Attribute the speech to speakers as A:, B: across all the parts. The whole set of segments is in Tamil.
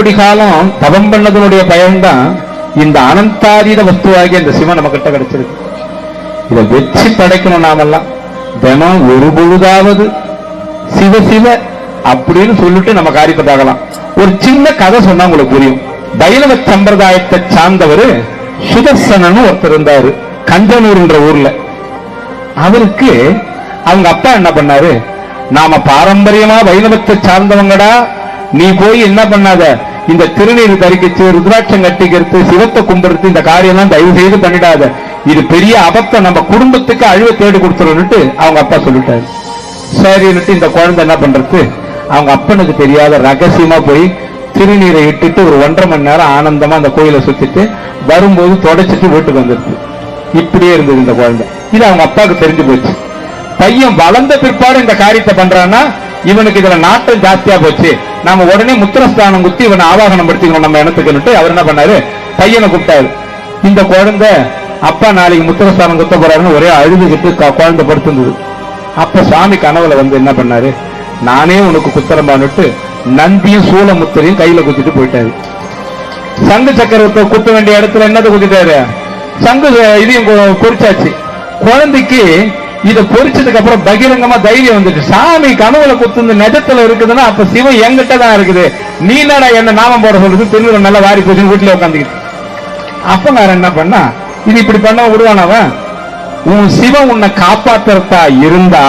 A: கோடி காலம் தவம் பண்ணதனுடைய பயன்தான் இந்த அனந்தாதீத வஸ்துவாகிய இந்த சிவன் நம்ம கிட்ட கிடைச்சிருக்கு. இதை வச்சு படைக்கணும். நாமெல்லாம் தினம் ஒரு பொழுதாவது சிவ சிவ அப்படின்னு சொல்லிட்டு நம்ம காரியத்தை பார்க்கலாம். ஒரு சின்ன கதை சொன்னா உங்களுக்கு புரியும். வைணவ சம்பிரதாயத்தை சார்ந்தவர் சுதர்சனன் ஒருத்தர் இருந்தாரு கஞ்சனூர்ன்ற ஊர்ல. அவருக்கு அவங்க அப்பா என்ன பண்ணாரு, நாம பாரம்பரியமா வைணவத்தை சார்ந்தவங்கடா, நீ போய் என்ன பண்ணாத, இந்த திருநீர் தரிக்கிச்சு ருத்ராட்சம் கட்டிக்கிறது சிவத்தை கும்பிடுறது இந்த காரியம்லாம் தயவு செய்து பண்ணிடாத, இது பெரிய அபத்தம், நம்ம குடும்பத்துக்கு அழிவை தேடி கொடுத்துருன்னுட்டு அவங்க அப்பா சொல்லிட்டாரு. சரின்னுட்டு இந்த குழந்தை என்ன பண்றது, அவங்க அப்பனுக்கு தெரியாத ரகசியமா போய் திருநீரை இட்டுட்டு ஒரு 1.5 மணி நேரம் ஆனந்தமா அந்த கோயிலை சுத்திட்டு வரும்போது தொடச்சிட்டு வீட்டுக்கு வந்துருச்சு. இப்படியே இருந்தது இந்த குழந்தை. இது அவங்க அப்பாவுக்கு தெரிஞ்சு போச்சு. பையன் வளர்ந்த பிற்பாடு இந்த காரியத்தை பண்றான்னா இவனுக்கு இதுல நாட்டம் ஜாஸ்தியா போச்சு, நாம உடனே முத்திரஸ்தானம் குத்தி இவனை ஆவாகனம் படுத்திக்கணும் நம்ம இனத்துக்கு. அவர் என்ன பண்ணாரு, பையனை கூப்பிட்டாரு. இந்த குழந்தை அப்பா நாளைக்கு முத்திரஸ்தானம் குத்த போறாருன்னு ஒரே அழுதுகிட்டு குழந்தை படுத்திருந்தது. அப்ப சுவாமி கனவுல வந்து என்ன பண்ணாரு, நானே உனக்கு குத்திரம்பான்னுட்டு நந்தியும் சூலமுத்திரையும் கையில குத்திட்டு போயிட்டாரு. சங்கு சக்கரத்தை குத்த வேண்டிய இடத்துல என்னது குத்திட்டாரு, சங்கு இதையும் பொறிச்சாச்சு. குழந்தைக்கு இதை பொறிச்சதுக்கு அப்புறம் பகிரங்கமா தைரியம் வந்துட்டு, சாமி கனவுல குத்து நெஜத்துல இருக்குதுன்னா அப்ப சிவம் எங்கிட்ட தான் இருக்குது, நீ என்னடா என்ன நாமம் போட சொல்றது, திருநூறு நல்லா வாரி போச்சு வீட்டுல உட்காந்துக்கிட்டு. அப்ப நான் என்ன பண்ணா, இது இப்படி பண்ண விடுவானவன், உன் சிவம் உன்னை காப்பாத்துறதா இருந்தா,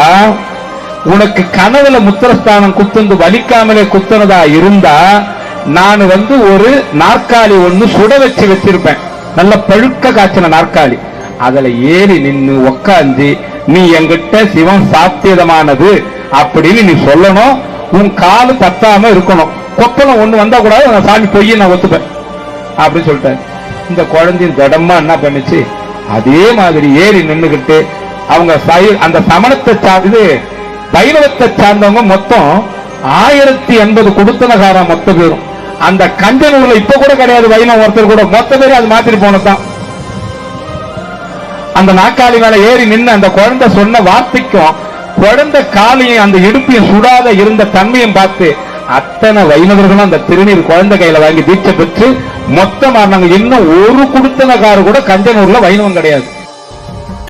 A: உனக்கு கனவுல முத்திரஸ்தானம் குத்துந்து வலிக்காமலே குத்துனதா இருந்தா, நான் ஒரு நாற்காலி ஒண்ணு சுட வச்சு வச்சிருப்பேன், நல்ல பழுக்க காய்ச்சின நாற்காலி, அதுல ஏறி நின்னு உக்காந்து நீ என்கிட்ட சிவம் சாத்தியதமானது அப்படின்னு நீ சொல்லணும், உன் காலு தத்தாம இருக்கணும், கொப்பளம் ஒண்ணு வந்தா கூடாது, நான் சாமி பொய்ய நான் ஒத்துப்பேன் அப்படின்னு சொல்லிட்டேன். இந்த குழந்தையும் திடமா என்ன பண்ணிச்சு, அதே மாதிரி ஏறி நின்னுகிட்டு அவங்க அந்த சமணத்தை சார்ந்து வைணவத்தை சார்ந்தவங்க மொத்தம் 1080 கொடுத்தனகாரம் மொத்த பேரும். அந்த கஞ்சனூர்ல இப்ப கூட கிடையாது வைணவம் ஒருத்தர் கூட, மொத்த பேரும் அது மாத்திட்டு போனதான். அந்த நாக்காளி மேல ஏறி நின்று அந்த குழந்தை சொன்ன வார்த்தைக்கும் குழந்தை காலையும் அந்த இடுப்பையும் சுடாத இருந்த தன்மையும் பார்த்து அத்தனை வைணவர்களும் அந்த திருநீர் குழந்தை கையில வாங்கி தீட்சை பெற்று மொத்தமா நாங்க இன்னும் ஒரு குடுத்தனக்காரு கூட கஞ்சனூர்ல வைணவம் கிடையாது.